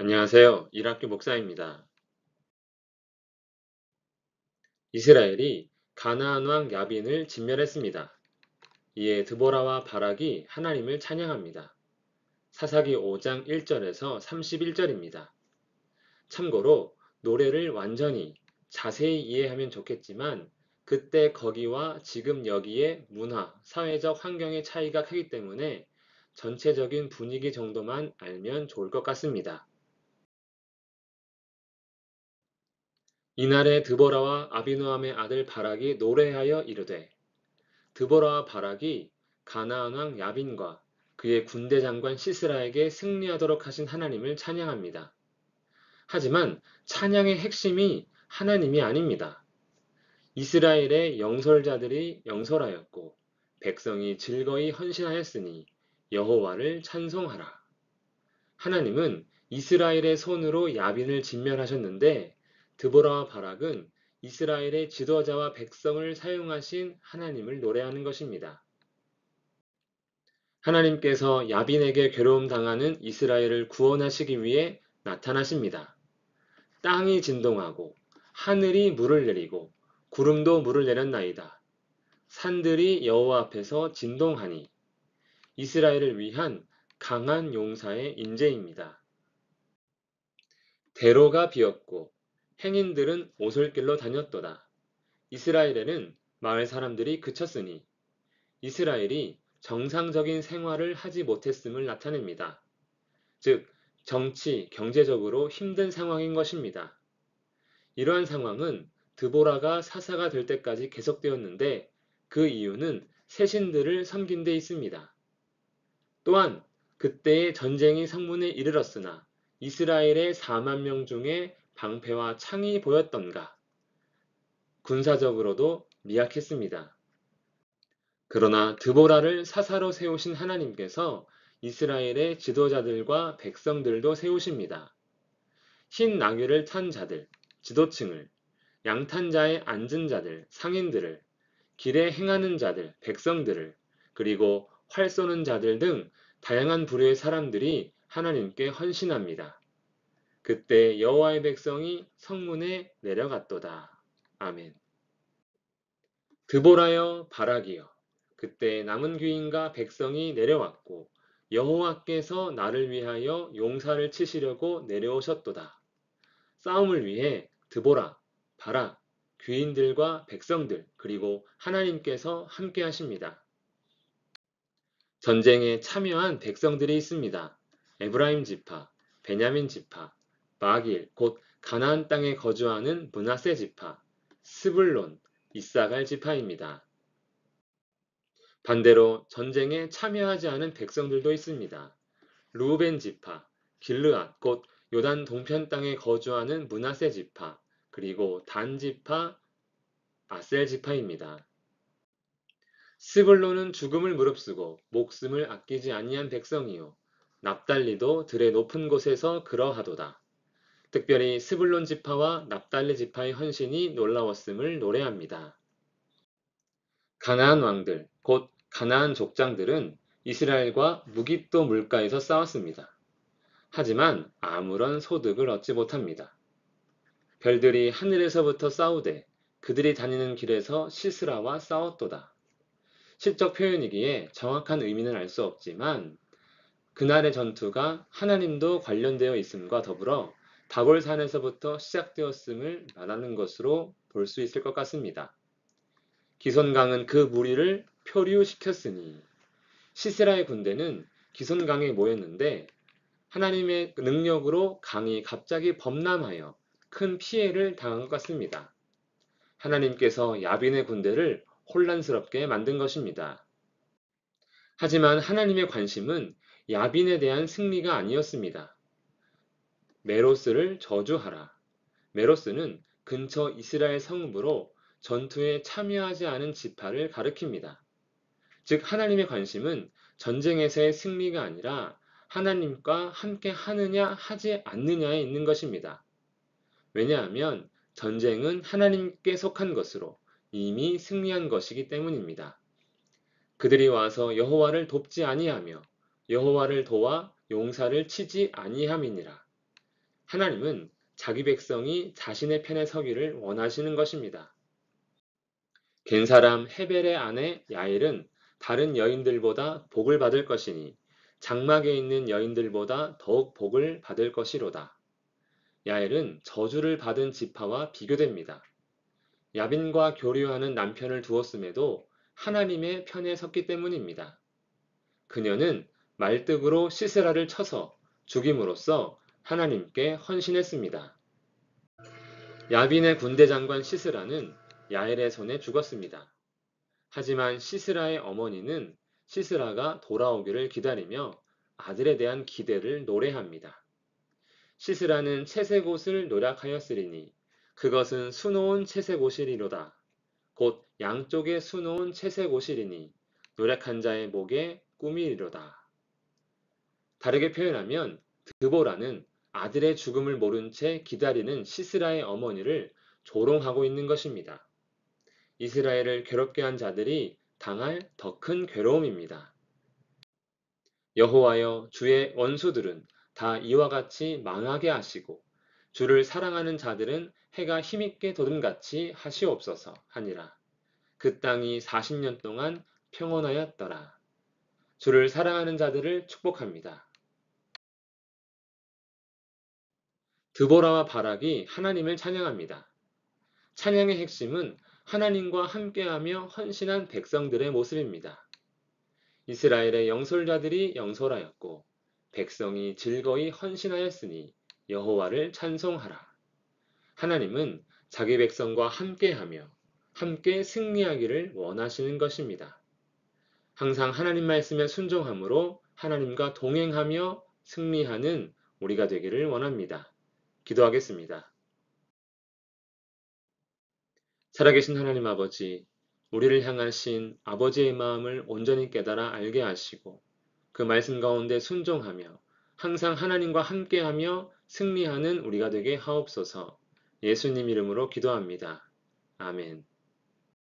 안녕하세요. 일학교 목사입니다. 이스라엘이 가나안 왕 야빈을 진멸했습니다. 이에 드보라와 바락이 하나님을 찬양합니다. 사사기 5장 1절에서 31절입니다. 참고로 노래를 완전히 자세히 이해하면 좋겠지만 그때 거기와 지금 여기의 문화, 사회적 환경의 차이가 크기 때문에 전체적인 분위기 정도만 알면 좋을 것 같습니다. 이날에 드보라와 아비노함의 아들 바락이 노래하여 이르되 드보라와 바락이 가나안 왕 야빈과 그의 군대 장관 시스라에게 승리하도록 하신 하나님을 찬양합니다. 하지만 찬양의 핵심이 하나님이 아닙니다. 이스라엘의 영설자들이 영설하였고 백성이 즐거이 헌신하였으니 여호와를 찬송하라. 하나님은 이스라엘의 손으로 야빈을 진멸하셨는데 드보라와 바락은 이스라엘의 지도자와 백성을 사용하신 하나님을 노래하는 것입니다. 하나님께서 야빈에게 괴로움 당하는 이스라엘을 구원하시기 위해 나타나십니다. 땅이 진동하고 하늘이 물을 내리고 구름도 물을 내렸나이다. 산들이 여호와 앞에서 진동하니 이스라엘을 위한 강한 용사의 인재입니다. 대로가 비었고 행인들은 오솔길로 다녔도다. 이스라엘에는 마을 사람들이 그쳤으니 이스라엘이 정상적인 생활을 하지 못했음을 나타냅니다. 즉, 정치, 경제적으로 힘든 상황인 것입니다. 이러한 상황은 드보라가 사사가 될 때까지 계속되었는데 그 이유는 새신들을 섬긴 데 있습니다. 또한 그때의 전쟁이 성문에 이르렀으나 이스라엘의 4만 명 중에 방패와 창이 보였던가 군사적으로도 미약했습니다. 그러나 드보라를 사사로 세우신 하나님께서 이스라엘의 지도자들과 백성들도 세우십니다. 흰 나귀를 탄 자들, 지도층을, 양탄자에 앉은 자들, 상인들을, 길에 행하는 자들, 백성들을, 그리고 활 쏘는 자들 등 다양한 부류의 사람들이 하나님께 헌신합니다. 그때 여호와의 백성이 성문에 내려갔도다. 아멘. 드보라여 바락이여 그때 남은 귀인과 백성이 내려왔고 여호와께서 나를 위하여 용사를 치시려고 내려오셨도다. 싸움을 위해 드보라, 바락, 귀인들과 백성들 그리고 하나님께서 함께 하십니다. 전쟁에 참여한 백성들이 있습니다. 에브라임 지파, 베냐민 지파, 마길 곧 가나안 땅에 거주하는 므낫세 지파, 스불론, 이사갈 지파입니다. 반대로 전쟁에 참여하지 않은 백성들도 있습니다. 루벤 지파, 길르앗 곧 요단 동편 땅에 거주하는 므낫세 지파, 그리고 단 지파, 아셀 지파입니다. 스불론은 죽음을 무릅쓰고 목숨을 아끼지 아니한 백성이요 납달리도 들의 높은 곳에서 그러하도다. 특별히 스불론 지파와 납달리 지파의 헌신이 놀라웠음을 노래합니다. 가나안 왕들, 곧 가나안 족장들은 이스라엘과 무깃도 물가에서 싸웠습니다. 하지만 아무런 소득을 얻지 못합니다. 별들이 하늘에서부터 싸우되 그들이 다니는 길에서 시스라와 싸웠도다. 시적 표현이기에 정확한 의미는 알 수 없지만 그날의 전투가 하나님도 관련되어 있음과 더불어 다골산에서부터 시작되었음을 말하는 것으로 볼 수 있을 것 같습니다. 기손강은 그 무리를 표류시켰으니 시스라의 군대는 기손강에 모였는데 하나님의 능력으로 강이 갑자기 범람하여 큰 피해를 당한 것 같습니다. 하나님께서 야빈의 군대를 혼란스럽게 만든 것입니다. 하지만 하나님의 관심은 야빈에 대한 승리가 아니었습니다. 메로스를 저주하라. 메로스는 근처 이스라엘 성읍으로 전투에 참여하지 않은 지파를 가리킵니다. 즉 하나님의 관심은 전쟁에서의 승리가 아니라 하나님과 함께 하느냐 하지 않느냐에 있는 것입니다. 왜냐하면 전쟁은 하나님께 속한 것으로 이미 승리한 것이기 때문입니다. 그들이 와서 여호와를 돕지 아니하며 여호와를 도와 용사를 치지 아니함이니라. 하나님은 자기 백성이 자신의 편에 서기를 원하시는 것입니다. 겐 사람 헤벨의 아내 야엘은 다른 여인들보다 복을 받을 것이니 장막에 있는 여인들보다 더욱 복을 받을 것이로다. 야엘은 저주를 받은 지파와 비교됩니다. 야빈과 교류하는 남편을 두었음에도 하나님의 편에 섰기 때문입니다. 그녀는 말뚝으로 시스라를 쳐서 죽임으로써 하나님께 헌신했습니다. 야빈의 군대 장관 시스라는 야엘의 손에 죽었습니다. 하지만 시스라의 어머니는 시스라가 돌아오기를 기다리며 아들에 대한 기대를 노래합니다. 시스라는 채색 옷을 노략하였으리니 그것은 수놓은 채색 옷이리로다. 곧 양쪽에 수놓은 채색 옷이리니 노략한 자의 목에 꿈이리로다. 다르게 표현하면 드보라는 아들의 죽음을 모른 채 기다리는 시스라의 어머니를 조롱하고 있는 것입니다. 이스라엘을 괴롭게 한 자들이 당할 더 큰 괴로움입니다. 여호와여, 주의 원수들은 다 이와 같이 망하게 하시고 주를 사랑하는 자들은 해가 힘있게 돋음같이 하시옵소서 하니라. 그 땅이 40년 동안 평온하였더라. 주를 사랑하는 자들을 축복합니다. 드보라와 바락이 하나님을 찬양합니다. 찬양의 핵심은 하나님과 함께하며 헌신한 백성들의 모습입니다. 이스라엘의 영솔자들이 영솔하였고 백성이 즐거이 헌신하였으니 여호와를 찬송하라. 하나님은 자기 백성과 함께하며 함께 승리하기를 원하시는 것입니다. 항상 하나님 말씀에 순종함으로 하나님과 동행하며 승리하는 우리가 되기를 원합니다. 기도하겠습니다. 살아계신 하나님 아버지, 우리를 향하신 아버지의 마음을 온전히 깨달아 알게 하시고 그 말씀 가운데 순종하며 항상 하나님과 함께하며 승리하는 우리가 되게 하옵소서. 예수님 이름으로 기도합니다. 아멘.